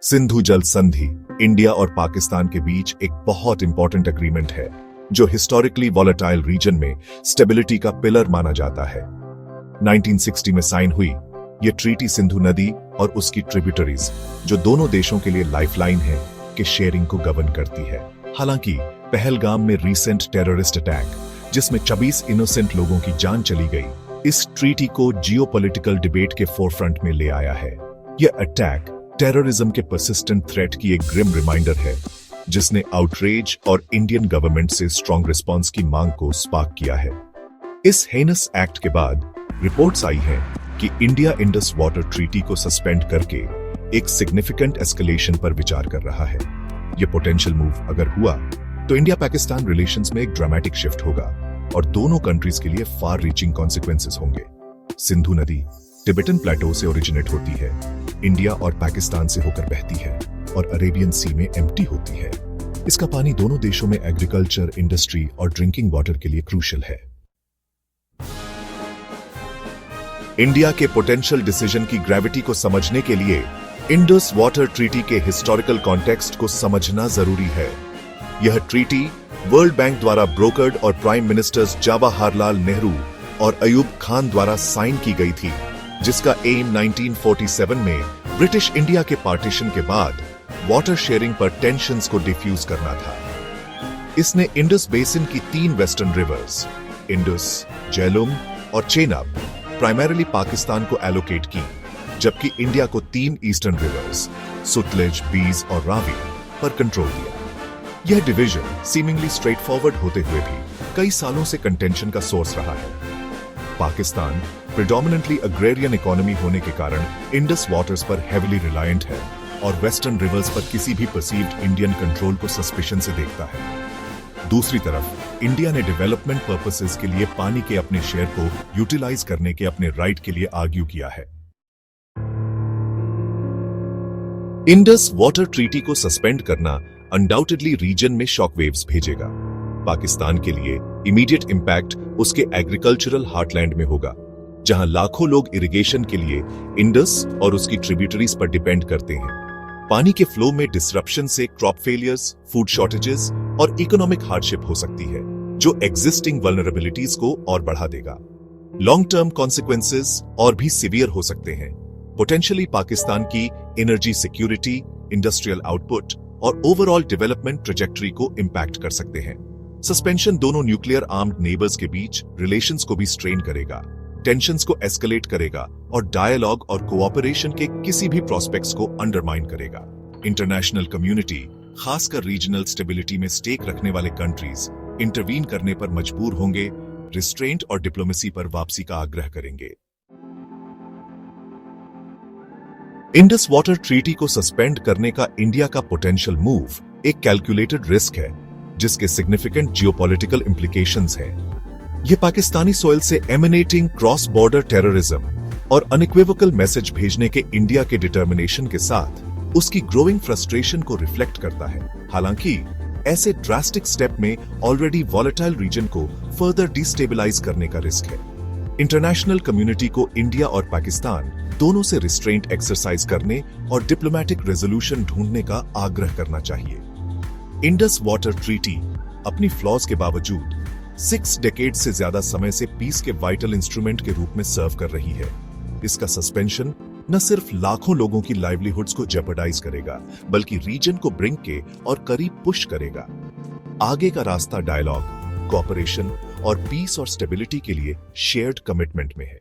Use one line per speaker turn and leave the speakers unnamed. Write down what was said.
सिंधु जल संधि इंडिया और पाकिस्तान के बीच एक बहुत इंपॉर्टेंट एग्रीमेंट है जो हिस्टोरिकली वॉलेटाइल रीजन में स्टेबिलिटी का पिलर माना जाता है। 1960 में साइन हुई यह ट्रीटी सिंधु नदी और उसकी ट्रिब्यूटरीज, जो दोनों देशों के लिए लाइफलाइन है, के शेयरिंग को गवर्न करती है। हालांकि पहलगाम में रीसेंट टेररिस्ट अटैक, जिसमें 26 इनोसेंट लोगों की जान चली गई, इस ट्रीटी को जियोपॉलिटिकल डिबेट के फोरफ्रंट में ले आया है। यह अटैक टेररिज्म के परसिस्टेंट थ्रेट की एक ग्रिम रिमाइंडर है, जिसने आउटरेज और इंडियन गवर्नमेंट से स्ट्रॉन्ग रिस्पांस की मांग को स्पार्क किया है। इस हेनस एक्ट के बाद रिपोर्ट्स आई हैं कि इंडिया इंडस वाटर ट्रीटी को सस्पेंड करके एक सिग्निफिकेंट एस्केलेशन पर विचार कर रहा है। यह पोटेंशियल मूव अगर हुआ तो इंडिया पाकिस्तान रिलेशंस में एक ड्रामेटिक शिफ्ट होगा और दोनों कंट्रीज के लिए फार रीचिंग कॉन्सिक्वेंसेस होंगे। सिंधु नदी टिबेटन प्लेटो से ओरिजिनेट होती है, इंडिया और पाकिस्तान से होकर बहती है और अरेबियन सी में एम्प्टी होती है। इसका पानी दोनों देशों में एग्रीकल्चर, इंडस्ट्री और ड्रिंकिंग वाटर के लिए क्रूशियल है। इंडिया के पोटेंशियल डिसीजन की ग्रेविटी को समझने के लिए इंडस वाटर ट्रीटी के हिस्टोरिकल कॉन्टेक्स्ट को समझना जरूरी है। यह ट्रीटी वर्ल्ड बैंक द्वारा ब्रोकर्ड और प्राइम मिनिस्टर्स जवाहरलाल नेहरू और अयूब खान द्वारा साइन की गई थी, जिसका एम 1947 में ब्रिटिश इंडिया के पार्टीशन के बाद वाटर शेयरिंग पर टेंशंस को डिफ्यूज करना था। इसने इंडस बेसिन की 3 वेस्टर्न रिवर्स इंडस, झेलम और चेनाब प्राइमरीली पाकिस्तान को एलोकेट की, जबकि इंडिया को 3 ईस्टर्न रिवर्स सुतलेज, बीज और रावी पर कंट्रोल दिया। यह डिवीजन सीमिंगली स्ट्रेट फॉरवर्ड होते हुए भी कई सालों से कंटेंशन का सोर्स रहा है। पाकिस्तान प्रिडोमिनेंटली अग्रेरियन इकोनॉमी होने के कारण इंडस वाटर्स पर हेविली रिलायंट है और वेस्टर्न रिवर्स पर किसी भी परसीव्ड इंडियन कंट्रोल को सस्पिशन से देखता है। दूसरी तरफ इंडिया ने डेवलपमेंट पर्पसेस के लिए पानी के अपने शेयर को यूटिलाइज करने के अपने राइट के लिए आर्ग्यू किया है। इंडस वाटर ट्रीटी को सस्पेंड करना अनडाउटेडली रीजन में शॉकवेव्स भेजेगा। पाकिस्तान के लिए इमीडिएट इंपैक्ट उसके एग्रीकल्चरल हार्टलैंड में होगा, जहां लाखों लोग इरिगेशन के लिए इंडस और उसकी ट्रिब्यूटरीज पर डिपेंड करते हैं। पानी के फ्लो में डिसरप्शन से क्रॉप फेलियर्स, फूड शॉर्टेजेस और इकोनॉमिक हार्डशिप हो सकती है, जो एग्जिस्टिंग वल्नरेबिलिटीज को और बढ़ा देगा। लॉन्ग टर्म कॉन्सिक्वेंसेस और भी सिवियर हो सकते हैं। पोटेंशियली पाकिस्तान की एनर्जी सिक्योरिटी, इंडस्ट्रियल आउटपुट और ओवरऑल डेवलपमेंट ट्रेजेक्टरी को इंपैक्ट कर सकते हैं। सस्पेंशन दोनों न्यूक्लियर आर्म्ड नेबर्स के बीच रिलेशंस को भी स्ट्रेन करेगा, टेंशंस को एस्केलेट करेगा और डायलॉग और कोऑपरेशन के किसी भी प्रोस्पेक्ट्स को अंडरमाइन करेगा। इंटरनेशनल कम्युनिटी, खासकर रीजनल स्टेबिलिटी में स्टेक रखने वाले कंट्रीज इंटरवीन करने पर मजबूर होंगे, रिस्ट्रेंट और डिप्लोमेसी पर वापसी का आग्रह करेंगे। इंडस वाटर ट्रीटी को सस्पेंड करने का इंडिया का पोटेंशियल मूव एक कैलकुलेटेड रिस्क है, जिसके सिग्निफिकेंट जियोपॉलिटिकल इंप्लीकेशंस हैं। यह पाकिस्तानी सोइल से एमिनेटिंग क्रॉस बॉर्डर टेररिज्म और अनइक्विवोकल मैसेज भेजने के इंडिया के डिटर्मिनेशन के साथ उसकी ग्रोइंग फ्रस्ट्रेशन को रिफ्लेक्ट करता है। हालांकि ऐसे ड्रास्टिक स्टेप में ऑलरेडी वॉलेटाइल रीजन को फर्दर डिस्टेबलाइज करने का रिस्क है। इंटरनेशनल कम्युनिटी को इंडिया और पाकिस्तान दोनों से रिस्ट्रेंट एक्सरसाइज करने और डिप्लोमेटिक रेजोल्यूशन ढूंढने का आग्रह करना चाहिए। इंडस वाटर ट्रीटी अपनी फ्लॉज के बावजूद 6 डेकेड से ज्यादा समय से पीस के वाइटल इंस्ट्रूमेंट के रूप में सर्व कर रही है। इसका सस्पेंशन न सिर्फ लाखों लोगों की लाइवलीहुड्स को जेपरडाइज करेगा, बल्कि रीजन को ब्रिंक के और करीब पुश करेगा। आगे का रास्ता डायलॉग, कोऑपरेशन और पीस और स्टेबिलिटी के लिए शेयर्ड कमिटमेंट में है।